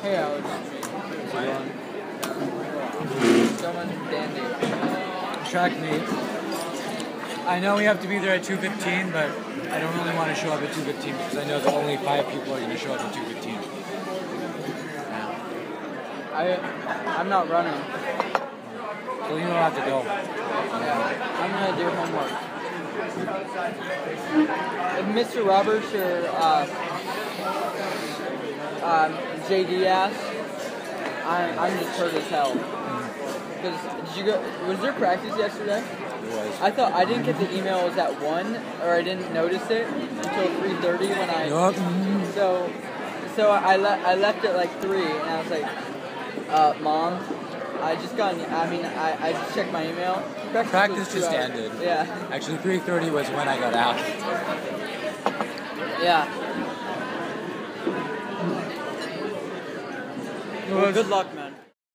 Hey, Alex. Someone dandy. Track meet. I know we have to be there at 2:15, but I don't really want to show up at 2:15 because I know that only 5 people are going to show up at 2:15. I'm not running. So you don't have to go. Yeah, I'm gonna do homework. If Mr. Roberts or JD asks, I'm just hurt as hell. Because did you go? Was there practice yesterday? It was. I thought I didn't get the email. It was at 1, or I didn't notice it until 3:30 when I. Yup. So I left at like 3, and I was like, Mom, I just checked my email. Practice just ended. Yeah. Actually, 3:30 was when I got out. Yeah. Well, good luck, man.